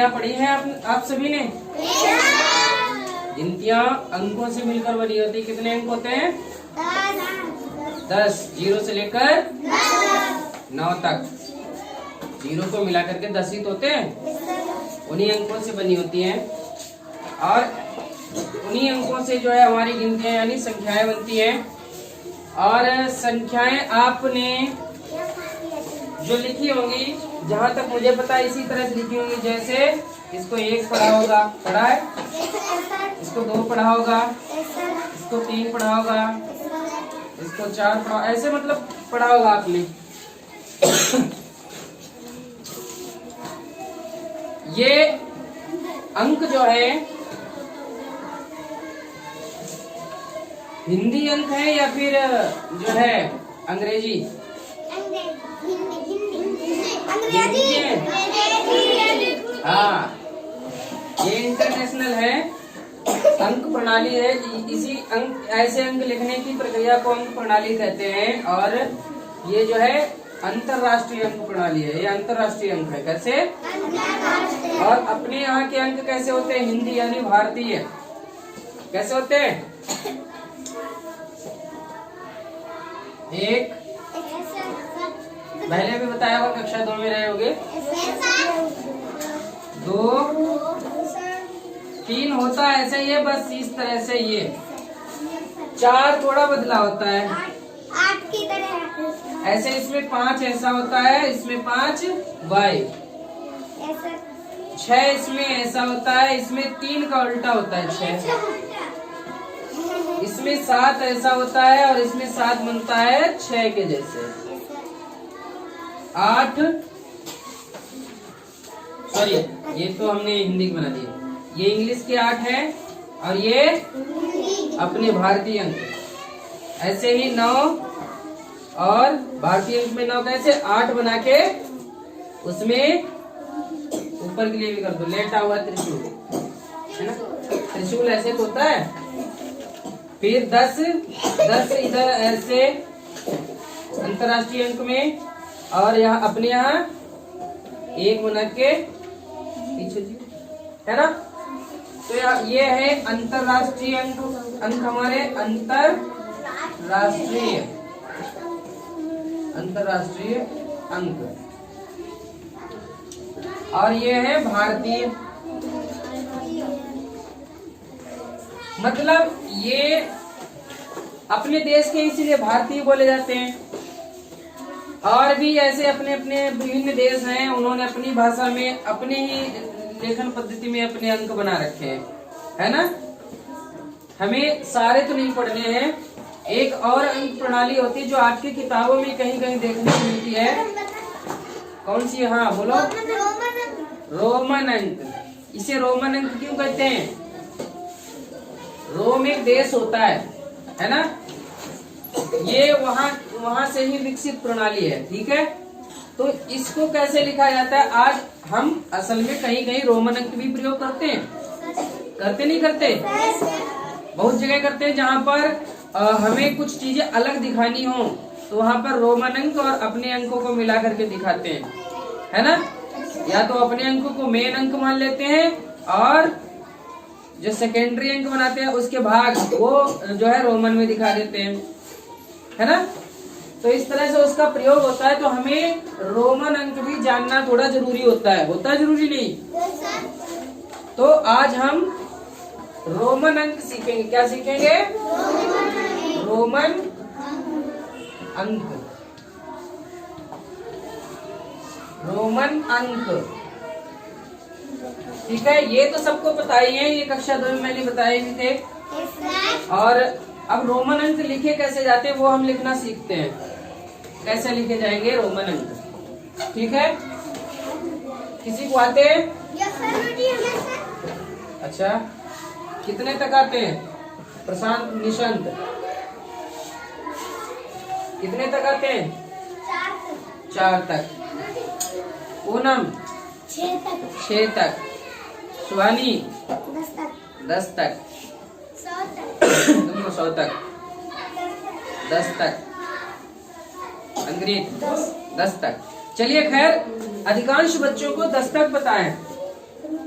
गिनतियां पढ़ी हैं आप सभी ने? गिनतियां अंकों से मिलकर बनी होती। कितने अंक होते हैं? 10। 0 से लेकर 9 तक। 0 को मिला करके 10 ही तो होते हैं। उन्हीं अंकों से बनी होती हैं और उन्हीं अंकों से जो है हमारी गिनतियां यानी संख्याएं बनती हैं। और संख्याएं आपने जो लिखी होंगी, जहां तक मुझे पता है इसी तरह से लिखी होंगी। जैसे इसको 1 पढ़ा होगा, पढ़ा है? इसको 2 पढ़ा होगा, इसको 3 पढ़ा होगा, इसको 4 पढ़ा, ऐसे मतलब पढ़ा होगा आपने। ये अंक जो है हिंदी अंक है या फिर जो है अंग्रेजी? अंग्रेजी है। हाँ, ये इंटरनेशनल है, अंक प्रणाली है। इसी अंक, ऐसे अंक लिखने की प्रक्रिया को अंक प्रणाली कहते हैं। और ये जो है अंतरराष्ट्रीय अंक प्रणाली है। ये अंतरराष्ट्रीय अंक है। कैसे? और अपने यहाँ के अंक कैसे होते हैं? हिंदी यानी भारतीय। कैसे होते हैं? 1, पहले भी बताया होगा, कक्षा 2 में रहे होगे। 2, 3 होता है ऐसे ही है, बस इस तरह से। ये 4 थोड़ा बदला होता है, 8 की तरह ऐसे। इसमें 5 ऐसा होता है, इसमें 5 y। 6 इसमें ऐसा होता है, इसमें 3 का उल्टा होता है 6। इसमें 7 ऐसा होता है और इसमें 7 बनता है 6 के जैसे। 8, सॉरी ये तो हमने हिंदी की बना दी। ये इंग्लिश के 8 है और ये अपने भारतीय अंक। ऐसे ही 9 और भारतीय अंक में 9 कैसे? 8 बना के उसमें ऊपर के लिए भी कर दो, लेटा हुआ त्रिशूल है ना। त्रिशूल ऐसे तो होता है। फिर 10 इधर ऐसे अंतरराष्ट्रीय अंक में, और यहाँ अपने यहाँ 1 बना के पीछे है ना। तो ये है अंतरराष्ट्रीय अंक। अंक हमारे अंतरराष्ट्रीय अंक। और ये है भारतीय। मतलब ये अपने देश के इसीलिए भारतीय बोले जाते हैं। और भी ऐसे अपने अपने विभिन्न देश हैं, उन्होंने अपनी भाषा में, अपने ही लेखन पद्धति में अपने अंक बना रखे हैं, है ना। हमें सारे तो नहीं पढ़ने हैं। एक और अंक प्रणाली होती है जो आपकी किताबों में कहीं कहीं देखने को मिलती है। कौन सी? हाँ बोलो। रोमन अंक। इसे रोमन अंक क्यों कहते हैं? रोम एक देश होता है ना। ये वहां से ही विकसित प्रणाली है, ठीक है। तो इसको कैसे लिखा जाता है? आज हम असल में कहीं कहीं रोमन अंक भी प्रयोग करते हैं। करते नहीं करते? बहुत जगह करते हैं। जहाँ पर हमें कुछ चीजें अलग दिखानी हो तो वहाँ पर रोमन अंक और अपने अंकों को मिला करके दिखाते हैं, है ना। या तो अपने अंकों को मेन अंक मान लेते हैं और जो सेकेंडरी अंक बनाते हैं उसके भाग वो जो है रोमन में दिखा देते हैं, है ना। तो इस तरह से उसका प्रयोग होता है। तो हमें रोमन अंक भी जानना थोड़ा जरूरी होता है। होता है जरूरी नहीं? तो आज हम रोमन अंक सीखेंगे। क्या सीखेंगे? रोमन अंक। रोमन अंक, ठीक है। ये तो सबको पता ही है, ये कक्षा 2 में मैंने बताए भी थे। और अब रोमन अंक लिखे कैसे जाते हैं वो हम लिखना सीखते हैं। कैसे लिखे जाएंगे रोमन अंक, ठीक है। किसी को आते हैं? अच्छा, कितने तक आते हैं? प्रशांत, निशांत, कितने तक आते हैं? 4 तक। पूनम 6 तक। सुहानी 10 तक। तुम 100 तक। 10 तक। अंग्रेज 10 तक। चलिए खैर, अधिकांश बच्चों को 10 तक पता है।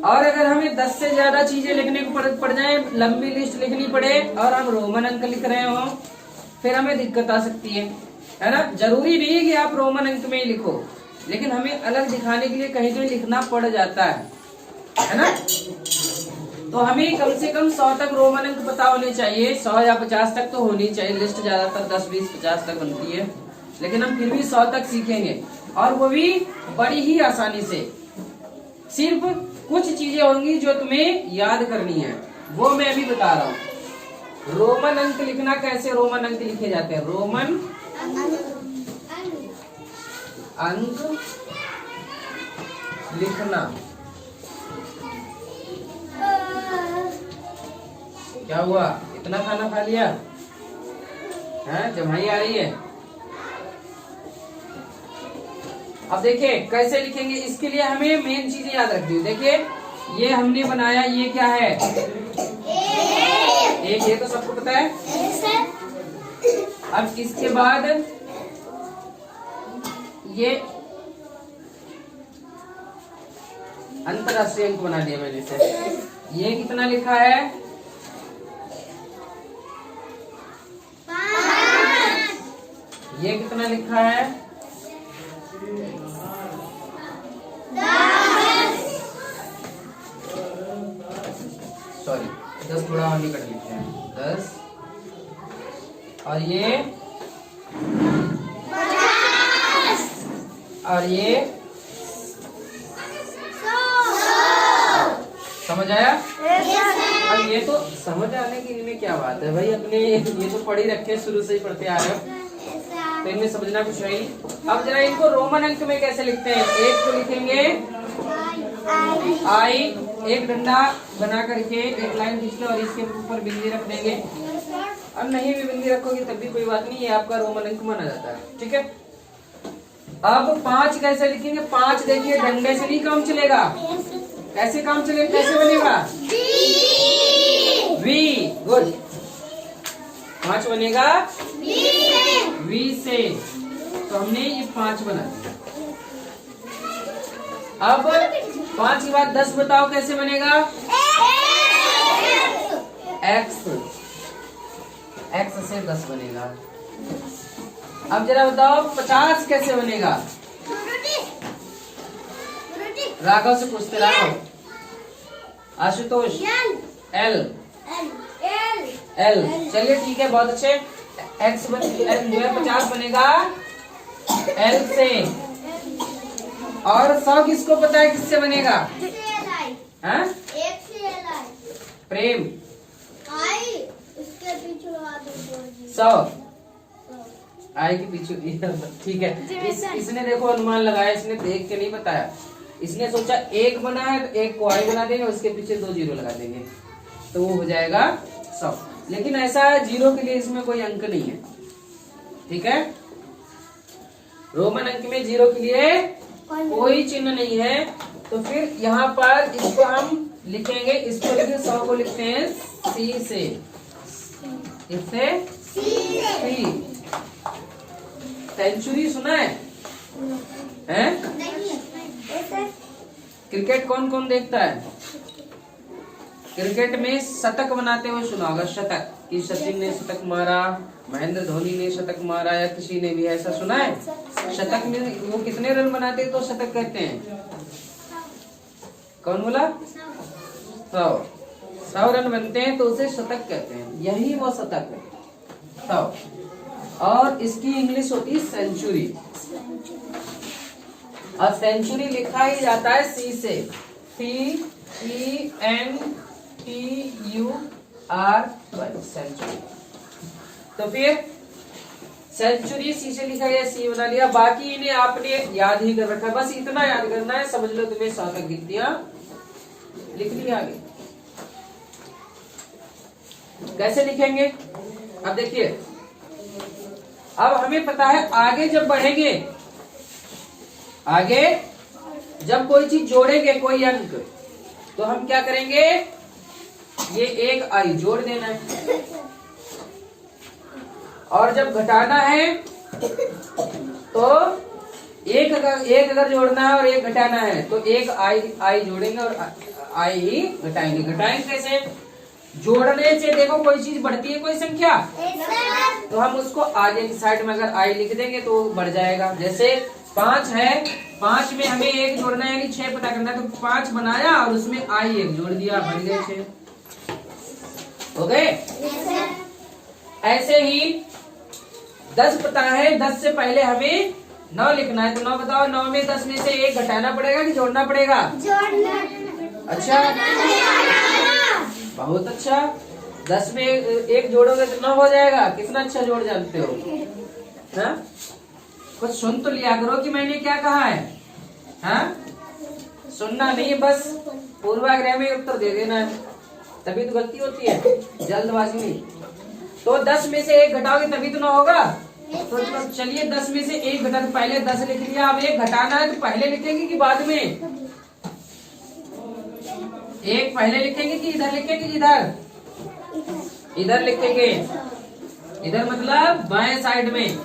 और अगर हमें 10 से ज्यादा चीजें लिखने को पड़ जाए, लंबी लिस्ट लिखनी पड़े और हम रोमन अंक लिख रहे हो, फिर हमें दिक्कत आ सकती है ना। जरूरी नहीं है कि आप रोमन अंक में ही लिखो, लेकिन हमें अलग दिखाने के लिए कहीं कहीं लिखना पड़ जाता है ना। तो हमें कम से कम 100 तक रोमन अंक पता होने चाहिए। 100 या 50 तक तो होनी चाहिए। लिस्ट ज्यादातर 10, 20, 50 तक बनती है, लेकिन हम फिर भी 100 तक सीखेंगे, और वो भी बड़ी ही आसानी से। सिर्फ कुछ चीजें होंगी जो तुम्हें याद करनी है, वो मैं अभी बता रहा हूँ। रोमन अंक लिखना, कैसे रोमन अंक लिखे जाते हैं। रोमन अंक लिखना। क्या हुआ, इतना खाना खा लिया है, जमाई आ रही है। अब देखिए कैसे लिखेंगे, इसके लिए हमें मेन चीजें याद रखनी है। देखिए ये हमने बनाया, ये क्या है, एक, ये तो सबको पता है। अब इसके बाद ये अंतरराष्ट्रीय अंक बना दिया मैंने से। ये कितना लिखा है, 5। ये कितना लिखा है, 10 थोड़ा और निकट लिखते हैं, 10। और ये 50। और ये 100। समझ आया? अब ये तो समझ आने की इनमें क्या बात है भाई, अपने ये तो पढ़ ही रखे, शुरू से ही पढ़ते आ रहे हो, तो इनमें समझना कुछ है ही। अब जरा इनको रोमन अंक में कैसे लिखते हैं। एक को लिखेंगे आई, एक डंडा बना करके एक लाइन खींच लो और इसके ऊपर बिंदी रख देंगे। अब नहीं भी बिंदी रखोगे तब भी कोई बात नहीं, ये आपका रोमन अंक माना जाता है, ठीक है। अब 5 कैसे लिखेंगे। 5 देखिए डंडे से नहीं काम चलेगा, कैसे काम चलेगा, कैसे बनेगा, वी। गुड, 5 बनेगा वी से। तो हमने ये 5 बना दिया। अब 5 के बाद 10 बताओ कैसे बनेगा, एक्स। एक्स से 10 बनेगा। अब जरा बताओ 50 कैसे बनेगा। राघव से पूछते, राघव, आशुतोष, एल। एल, चलिए ठीक है, बहुत अच्छे। एक्स 50 बनेगा एल से। और 100 किसको पता है किससे बनेगा, हाँ? प्रेम, 100 आई के पीछे, ठीक है। इसने देखो अनुमान लगाया, इसने देख के नहीं बताया, इसने सोचा 1 बना है तो 1 को आई बना देंगे, उसके पीछे 2 जीरो लगा देंगे, तो वो हो जाएगा 100। लेकिन ऐसा है, जीरो के लिए इसमें कोई अंक नहीं है, ठीक है। रोमन अंक में जीरो के लिए कोई चिन्ह नहीं है। तो फिर यहाँ पर इसको हम लिखेंगे, इसको लिखेंगे 100 को लिखते हैं सी से, इससे सी। सेंचुरी सुना है, हैं? क्रिकेट कौन कौन देखता है। क्रिकेट में शतक बनाते हुए सुना होगा, शतक, कि सचिन ने शतक मारा, महेंद्र धोनी ने शतक मारा, या किसी ने भी ऐसा सुना है। शतक में वो कितने रन बनाते हैं तो शतक कहते हैं, कौन बोला, 100 रन बनते हैं तो उसे शतक कहते हैं, यही वो शतक है, 100। और इसकी इंग्लिश होती है सेंचुरी। और सेंचुरी लिखा ही जाता है सी से, CENTURY, सेंचुरी। तो फिर सेंचुरी सी से लिखा गया, सी बना लिया। बाकी इन्हें आपने याद ही कर रखा है, बस इतना याद करना है, समझ लो तुम्हें 100 तक गिनतियां लिख ली आगे। कैसे लिखेंगे, अब देखिए, अब हमें पता है आगे जब बढ़ेंगे, आगे जब कोई चीज जोड़ेंगे, कोई अंक, तो हम क्या करेंगे, ये एक आई जोड़ देना है। और जब घटाना है तो एक अगर जोड़ना है और एक घटाना है तो एक आई जोड़ेंगे और आई ही घटाएंगे। घटाएंगे कैसे? जोड़ने से देखो कोई चीज बढ़ती है, कोई संख्या, तो हम उसको आगे की साइड में अगर आई लिख देंगे तो बढ़ जाएगा। जैसे 5 है, 5 में हमें 1 जोड़ना है यानी 6 पता करना है, तो 5 बनाया और उसमें आई 1 जोड़ दिया, बन गए 6। हो गए? ऐसे ही 10 पता है, 10 से पहले हमें 9 लिखना है, तो 9 बताओ, 9 में 10 में से 1 घटाना पड़ेगा कि जोड़ना पड़ेगा? अच्छा, बहुत अच्छा। 10 में 1 जोड़ोगे तो 9 हो जाएगा। कितना अच्छा जोड़ जानते हो, हाँ? कुछ सुन तो लिया करो कि मैंने क्या कहा है, हाँ? सुनना नहीं है, बस पूर्वाग्रह में उत्तर दे देना है, तभी तो गलती होती है जल्दबाजी में। तो 10 में से 1 घटाओगे तभी तो 9 होगा। तो चलिए 10 में से 1 घटा, तो पहले 10 लिख लिया, अब 1 घटाना है तो पहले लिखेंगे कि बाद में? 1 पहले लिखेंगे कि इधर लिखेंगे कि इधर? इधर लिखेंगे। इधर मतलब बाएं साइड में।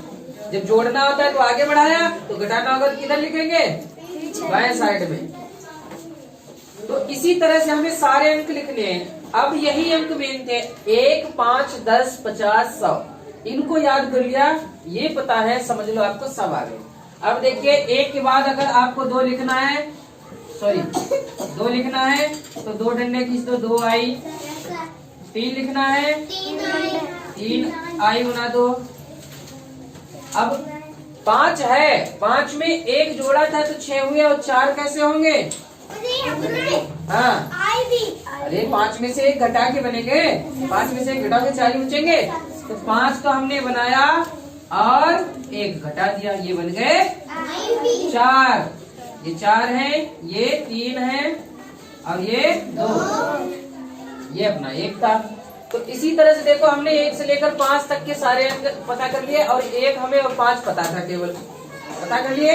जब जोड़ना होता है तो आगे बढ़ाया, तो घटाना होगा तो किधर लिखेंगे? बाएं साइड में। तो इसी तरह से हमें सारे अंक लिखने हैं। अब यही अंक मेन थे, 1, 5, 10, 50, 100। इनको याद कर लिया, ये पता है, समझ लो आपको सब आ गए। अब देखिए 1 के बाद अगर आपको 2 लिखना है, सॉरी 2 लिखना है तो 2 डंडे खींच दो, 2 आई। 3 लिखना है, 3 आई बना दो। अब 5 है, 5 में 1 जोड़ा था तो 6 हुए, और 4 कैसे होंगे? हाँ, अरे 5 में से 1 घटा के बनेंगे, 5 में से 1 घटा के 4 ही बचेंगे। तो 5 तो हमने बनाया और 1 घटा दिया, ये बन गए 4। ये 4 है, ये 3 है और ये 2, ये अपना 1 था। तो इसी तरह से देखो हमने 1 से लेकर 5 तक के सारे अंक पता कर लिए, और 1 हमें और 5 पता था, केवल पता कर लिए।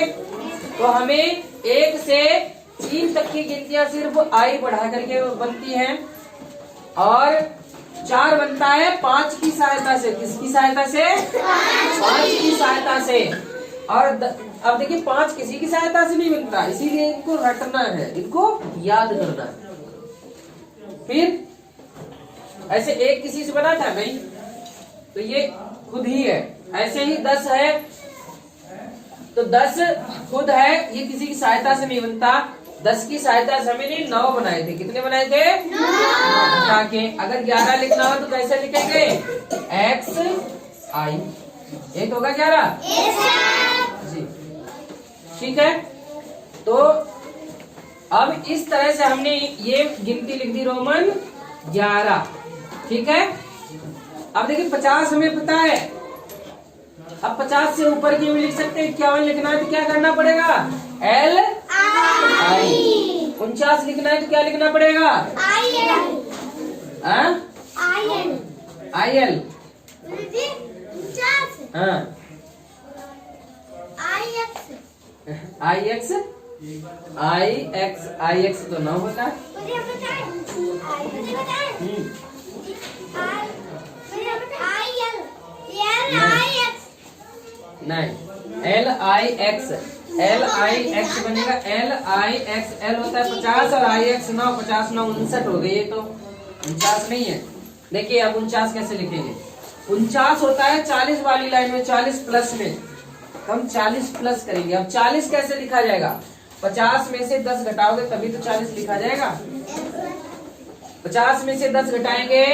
तो हमें 1 से 3 तक की गिनतियां सिर्फ आई बढ़ा करके बनती हैं, और 4 बनता है 5 की सहायता से। किसकी सहायता से? 5 की सहायता से। और अब देखिए 5 किसी की सहायता से नहीं बनता, इसीलिए इनको रटना है, इनको याद करना है। फिर ऐसे 1 किसी से बना था नहीं, तो ये खुद ही है। ऐसे ही 10 है, तो 10 खुद है, ये किसी की सहायता से नहीं बनता। 10 की सहायता से हमने 9 बनाए थे। कितने बनाए थे? 9 के। अगर 11 लिखना हो तो कैसे लिखेंगे? x i, ये तो होगा 11 जी, ठीक है। तो अब इस तरह से हमने ये गिनती लिख दी, रोमन 11, ठीक है। अब देखिए 50 हमें पता है, अब 50 से ऊपर की भी लिख सकते हैं। 51 लिखना है तो क्या करना पड़ेगा? L I। 49 लिखना है तो क्या लिखना पड़ेगा? I L। हाँ, I X तो 9 होता है। नहीं, L I X बनेगा, L I X, L होता है 50 और I X 9, 50 9 59 हो गई। ये तो 49 नहीं है। देखिए अब 49 कैसे लिखेंगे? 49 होता है 40 वाली लाइन में, 40 प्लस में, हम 40 प्लस करेंगे। अब 40 कैसे लिखा जाएगा? 50 में से 10 घटाओगे तभी तो 40 लिखा जाएगा। 50 में से 10 घटाएंगे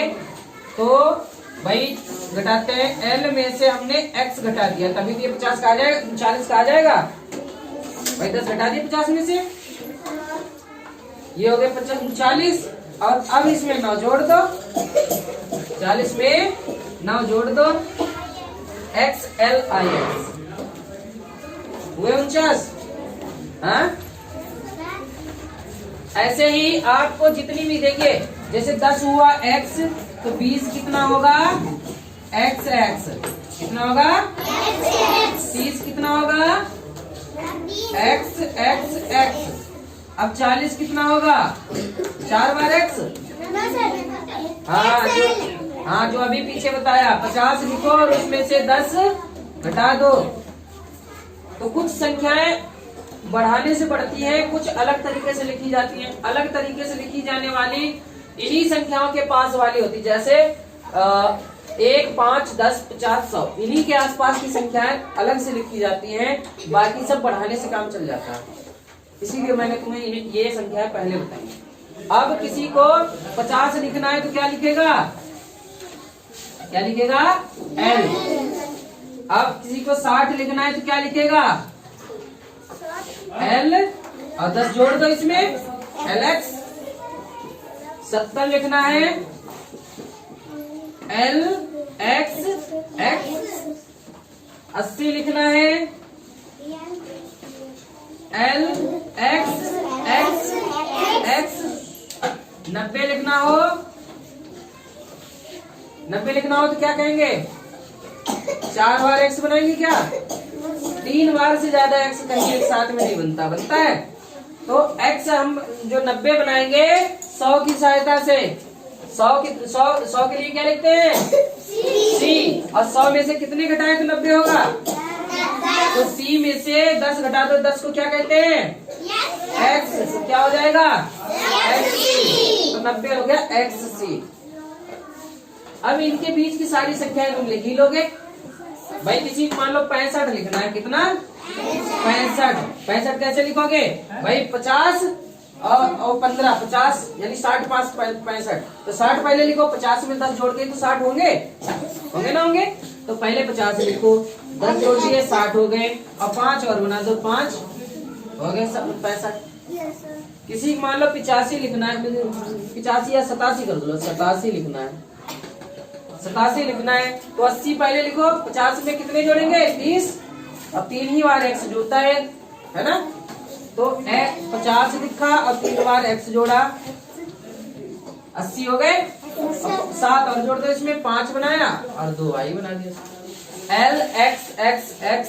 तो भाई घटाते हैं, L में से हमने X घटा दिया तभी तो ये 50 का आ जाएगा, 40 का आ जाएगा। भाई 10 घटा दिए 50 में से, ये हो गए 40। और अब इसमें 9 जोड़ दो, 40 में 9 जोड़ दो, X L I X हुए 49। हाँ, ऐसे ही आपको जितनी भी देखिए, जैसे 10 हुआ X तो 20 कितना होगा? X X कितना होगा? 30 कितना होगा? X X X। अब 40 कितना होगा? 4 बार X। हाँ, जो अभी पीछे बताया, 50 लिखो और उसमें से 10 घटा दो। तो कुछ संख्याएं बढ़ाने से बढ़ती हैं, कुछ अलग तरीके से लिखी जाती हैं। अलग तरीके से लिखी जाने वाली इन्हीं संख्याओं के पास वाली होती, जैसे 1, 5, 10, 50, 100, इन्हीं के आसपास की संख्याएं अलग से लिखी जाती हैं, बाकी सब बढ़ाने से काम चल जाता है। इसीलिए मैंने तुम्हें ये संख्याएं पहले बताई। अब किसी को 50 लिखना है तो क्या लिखेगा? क्या लिखेगा? L। अब किसी को 60 लिखना है तो क्या लिखेगा? L और 10 जोड़ दो इसमें, LX। 70 लिखना है, LX X। 80 लिखना है, LX X X। 90 लिखना हो, 90 लिखना हो तो क्या कहेंगे? 4 बार X बनाएंगे क्या? 3 बार से ज्यादा X कहीं एक साथ में नहीं बनता, बनता है। तो X हम जो 90 बनाएंगे 100 की सहायता से, 100 के लिए क्या लिखते हैं? C। और 100 में से कितने घटाएं तो 90 होगा? तो C में से 10 घटा दो, 10 को क्या कहते हैं? X। तो क्या हो जाएगा? XC। तो 90 हो गया XC। अब इनके बीच की सारी संख्याएं तुम लिख ही लोगे। भाई किसी को मान लो 65 लिखना है, कितना? 65 कैसे लिखोगे भाई? 50 और 15, 50 यानी 60, 5, 65। तो 60 पहले लिखो, 50 में 10 जोड़ के तो 60 होंगे, होंगे ना होंगे? तो पहले 50 लिखो, 10 जोड़ दिए 60 हो गए, और 5 और बना दो, 5 हो गए, 65। किसी को मान लो 85 लिखना है, 85 या 87 कर दो, 87 लिखना है, 87 लिखना है तो 80 पहले लिखो, 50 में कितने जोड़ेंगे? 30। अब 3 ही बार X जुड़ता है ना? तो 50 लिखा और 3 बार X जोड़ा, 80 हो गए। 7 और जोड़ दो इसमें, 5 बनाया और 2 I बना दिया। LX X X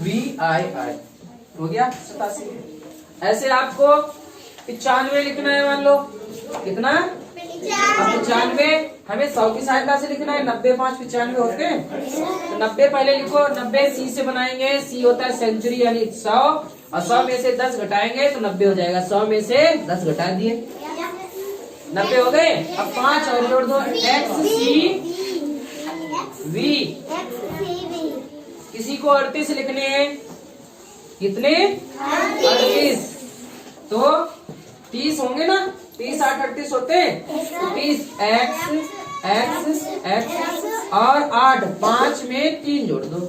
VI हो गया 87। ऐसे आपको 95 लिखना है, मान लो कितना? अब 95 हमें 100 की सहायता से लिखना है, 90, 5, 95 होते हैं। तो 90 पहले लिखो, 90 C से बनाएंगे, C होता है सेंचुरी यानी 100, और 100 में से 10 घटाएंगे तो 90 हो जाएगा। 100 में से 10 घटा दिए, 90 हो गए। अब 5 और जोड़ दो, XC V। किसी को 38 लिखने हैं, कितने? 38। तो 30 होंगे ना? 30, 8, 38 होते हैं। 30 X और 8, 5 में 3 जोड़ दो,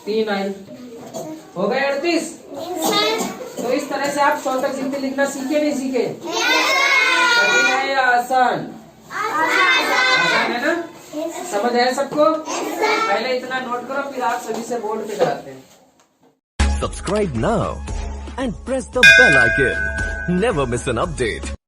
3 I हो गए 38। तो इस तरह से आप 100 तक गिनती लिखना सीखे, नहीं सीखे? कठिन है या आसान? आसान है ना? समझ है सबको? पहले इतना नोट करो, फिर आप सभी से बोर्ड पे कराते हैं। Subscribe now and press the bell icon. Never miss an update.